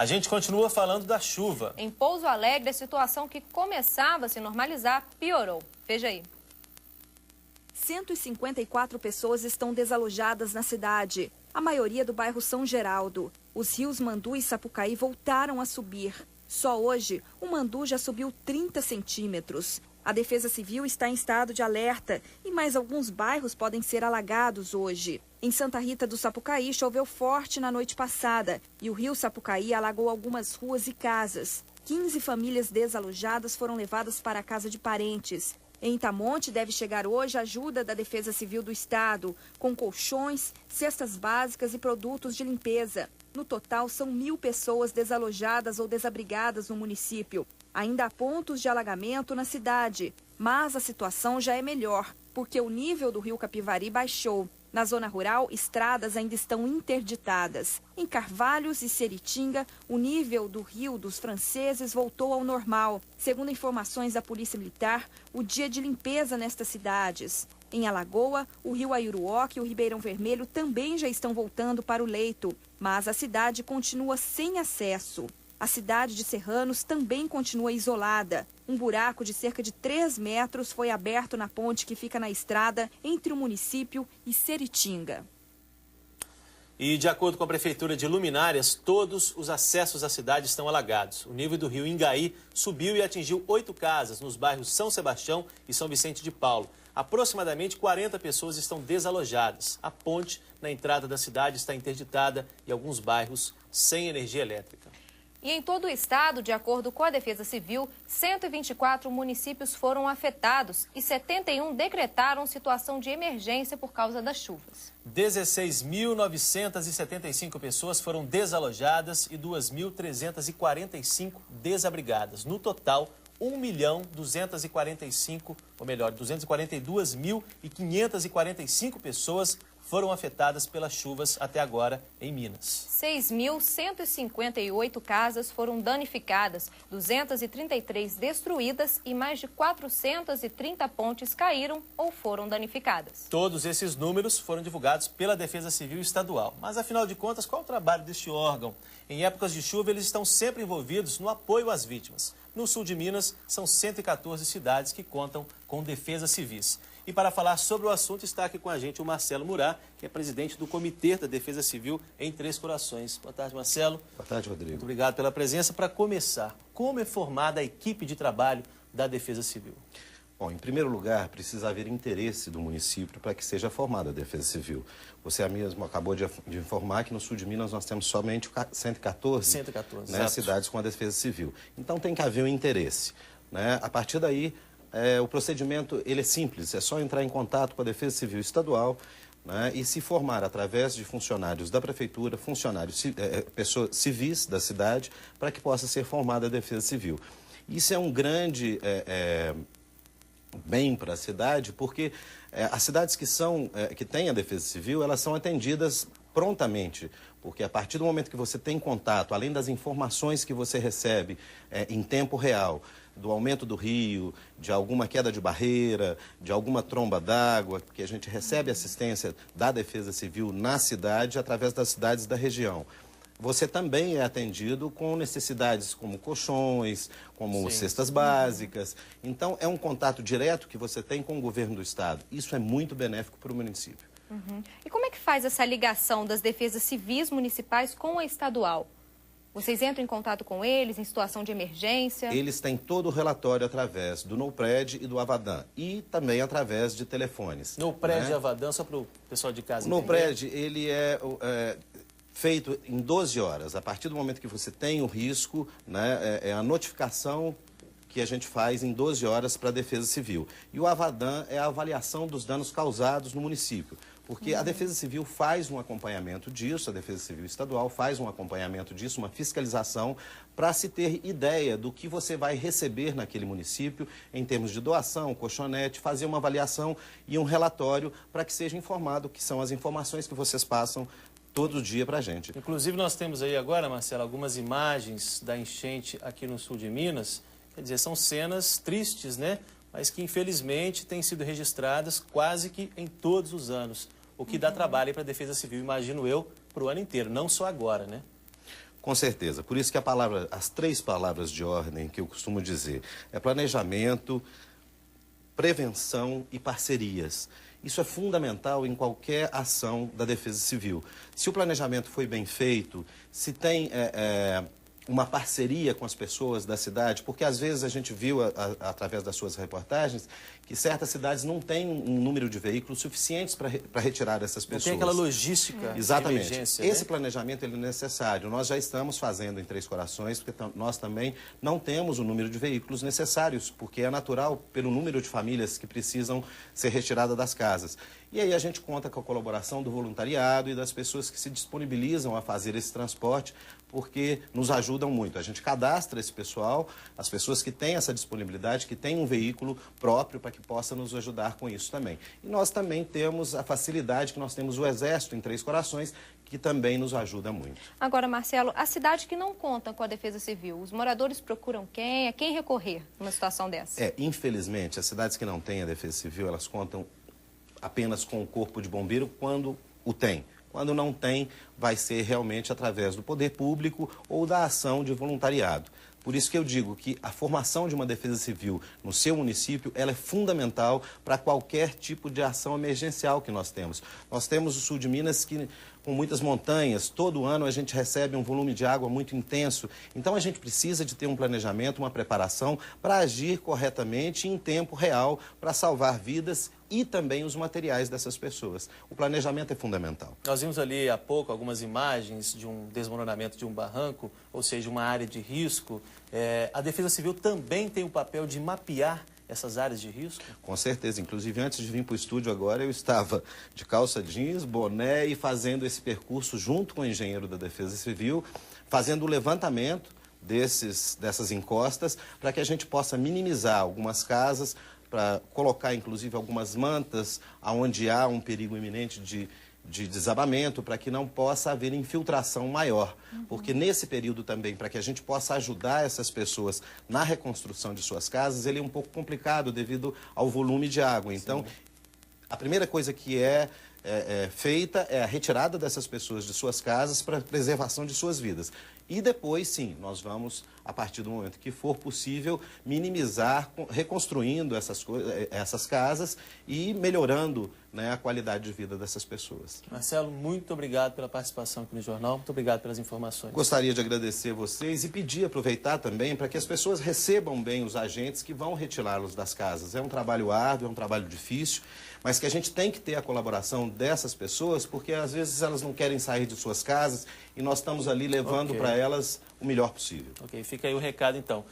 A gente continua falando da chuva. Em Pouso Alegre, a situação que começava a se normalizar piorou. Veja aí. 154 pessoas estão desalojadas na cidade, a maioria do bairro São Geraldo. Os rios Mandu e Sapucaí voltaram a subir. Só hoje, o Mandu já subiu 30 centímetros. A Defesa Civil está em estado de alerta e mais alguns bairros podem ser alagados hoje. Em Santa Rita do Sapucaí, choveu forte na noite passada e o rio Sapucaí alagou algumas ruas e casas. 15 famílias desalojadas foram levadas para a casa de parentes. Em Itamonte, deve chegar hoje a ajuda da Defesa Civil do Estado, com colchões, cestas básicas e produtos de limpeza. No total, são 1.000 pessoas desalojadas ou desabrigadas no município. Ainda há pontos de alagamento na cidade, mas a situação já é melhor, porque o nível do rio Capivari baixou. Na zona rural, estradas ainda estão interditadas. Em Carvalhos e Seritinga, o nível do Rio dos Franceses voltou ao normal. Segundo informações da Polícia Militar, o dia de limpeza nestas cidades. Em Alagoa, o rio Aiuruoca e o Ribeirão Vermelho também já estão voltando para o leito, mas a cidade continua sem acesso. A cidade de Serranos também continua isolada. Um buraco de cerca de 3 metros foi aberto na ponte que fica na estrada entre o município e Seritinga. E de acordo com a Prefeitura de Luminárias, todos os acessos à cidade estão alagados. O nível do rio Ingaí subiu e atingiu 8 casas nos bairros São Sebastião e São Vicente de Paulo. Aproximadamente 40 pessoas estão desalojadas. A ponte na entrada da cidade está interditada e alguns bairros sem energia elétrica. E em todo o estado, de acordo com a Defesa Civil, 124 municípios foram afetados e 71 decretaram situação de emergência por causa das chuvas. 16.975 pessoas foram desalojadas e 2.345 desabrigadas. No total, 242.545 pessoas foram afetadas pelas chuvas até agora em Minas. 6.158 casas foram danificadas, 233 destruídas e mais de 430 pontes caíram ou foram danificadas. Todos esses números foram divulgados pela Defesa Civil Estadual. Mas, afinal de contas, qual é o trabalho deste órgão? Em épocas de chuva, eles estão sempre envolvidos no apoio às vítimas. No sul de Minas, são 114 cidades que contam com defesas civis. E para falar sobre o assunto, está aqui com a gente o Marcelo Murat, que é presidente do Comitê da Defesa Civil em Três Corações. Boa tarde, Marcelo. Boa tarde, Rodrigo. Muito obrigado pela presença. Para começar, como é formada a equipe de trabalho da Defesa Civil? Bom, em primeiro lugar, precisa haver interesse do município para que seja formada a Defesa Civil. Você mesmo acabou de informar que no sul de Minas nós temos somente 114 cidades com a Defesa Civil. Então tem que haver um interesse, né? A partir daí, o procedimento ele é simples, é só entrar em contato com a Defesa Civil Estadual, né, e se formar através de funcionários da Prefeitura, funcionários pessoas civis da cidade, para que possa ser formada a Defesa Civil. Isso é um grande bem para a cidade, porque as cidades que têm a Defesa Civil, elas são atendidas prontamente, porque a partir do momento que você tem contato, além das informações que você recebe em tempo real, do aumento do rio, de alguma queda de barreira, de alguma tromba d'água, que a gente recebe assistência da Defesa Civil na cidade, através das cidades da região. Você também é atendido com necessidades como colchões, como cestas básicas. Então, é um contato direto que você tem com o governo do estado. Isso é muito benéfico para o município. Uhum. E como é que faz essa ligação das defesas civis municipais com a estadual? Vocês entram em contato com eles em situação de emergência? Eles têm todo o relatório através do NOPRED e do Avadan. E também através de telefones. NOPRED e Avadan, só para o pessoal de casa entender. O NOPRED, ele é feito em 12 horas. A partir do momento que você tem o risco, né, é a notificação que a gente faz em 12 horas para a Defesa Civil. E o Avadan é a avaliação dos danos causados no município. Porque a Defesa Civil faz um acompanhamento disso, a Defesa Civil Estadual faz um acompanhamento disso, uma fiscalização, para se ter ideia do que você vai receber naquele município em termos de doação, colchonete, fazer uma avaliação e um relatório para que seja informado que são as informações que vocês passam todo dia para a gente. Inclusive, nós temos aí agora, Marcelo, algumas imagens da enchente aqui no sul de Minas. Quer dizer, são cenas tristes, né? Mas que, infelizmente, têm sido registradas quase que em todos os anos. O que dá trabalho para a Defesa Civil, imagino eu, para o ano inteiro, não só agora, né? Com certeza. Por isso que as 3 palavras de ordem que eu costumo dizer é planejamento, prevenção e parcerias. Isso é fundamental em qualquer ação da Defesa Civil. Se o planejamento foi bem feito, se tem uma parceria com as pessoas da cidade, porque às vezes a gente viu, através das suas reportagens, que certas cidades não têm um número de veículos suficientes para retirar essas pessoas. Não tem aquela logística Exatamente. de emergência, Esse né? planejamento ele é necessário. Nós já estamos fazendo em Três Corações, porque nós também não temos o número de veículos necessários, porque é natural pelo número de famílias que precisam ser retiradas das casas. E aí a gente conta com a colaboração do voluntariado e das pessoas que se disponibilizam a fazer esse transporte, porque nos ajudam muito. A gente cadastra esse pessoal, as pessoas que têm essa disponibilidade, que têm um veículo próprio para que possa nos ajudar com isso também. E nós também temos a facilidade que nós temos o Exército em Três Corações, que também nos ajuda muito. Agora, Marcelo, a cidade que não conta com a Defesa Civil, os moradores procuram quem? A quem recorrer numa situação dessa? Infelizmente, as cidades que não têm a Defesa Civil, elas contam apenas com o Corpo de Bombeiro quando o tem. Quando não tem, vai ser realmente através do poder público ou da ação de voluntariado. Por isso que eu digo que a formação de uma defesa civil no seu município, ela é fundamental para qualquer tipo de ação emergencial que nós temos. Nós temos o sul de Minas que, com muitas montanhas, todo ano a gente recebe um volume de água muito intenso. Então a gente precisa de ter um planejamento, uma preparação para agir corretamente em tempo real, para salvar vidas e também os materiais dessas pessoas. O planejamento é fundamental. Nós vimos ali há pouco algumas imagens de um desmoronamento de um barranco, ou seja, uma área de risco. A Defesa Civil também tem o papel de mapear essas áreas de risco? Com certeza. Inclusive, antes de vir para o estúdio agora, eu estava de calça jeans, boné e fazendo esse percurso junto com o engenheiro da Defesa Civil, fazendo o levantamento dessas encostas para que a gente possa minimizar algumas casas, para colocar, inclusive, algumas mantas onde há um perigo iminente de desabamento, para que não possa haver infiltração maior. Porque nesse período também, para que a gente possa ajudar essas pessoas na reconstrução de suas casas, ele é um pouco complicado devido ao volume de água. Então, a primeira coisa que é feita é a retirada dessas pessoas de suas casas para a preservação de suas vidas. E depois, sim, nós vamos, a partir do momento que for possível, minimizar, reconstruindo essas casas e melhorando, né, a qualidade de vida dessas pessoas. Marcelo, muito obrigado pela participação aqui no Jornal, muito obrigado pelas informações. Gostaria de agradecer vocês e pedir, aproveitar também, para que as pessoas recebam bem os agentes que vão retirá-los das casas. É um trabalho árduo, é um trabalho difícil, mas que a gente tem que ter a colaboração dessas pessoas, porque às vezes elas não querem sair de suas casas e nós estamos ali levando para elas o melhor possível. Ok, fica aí o recado então.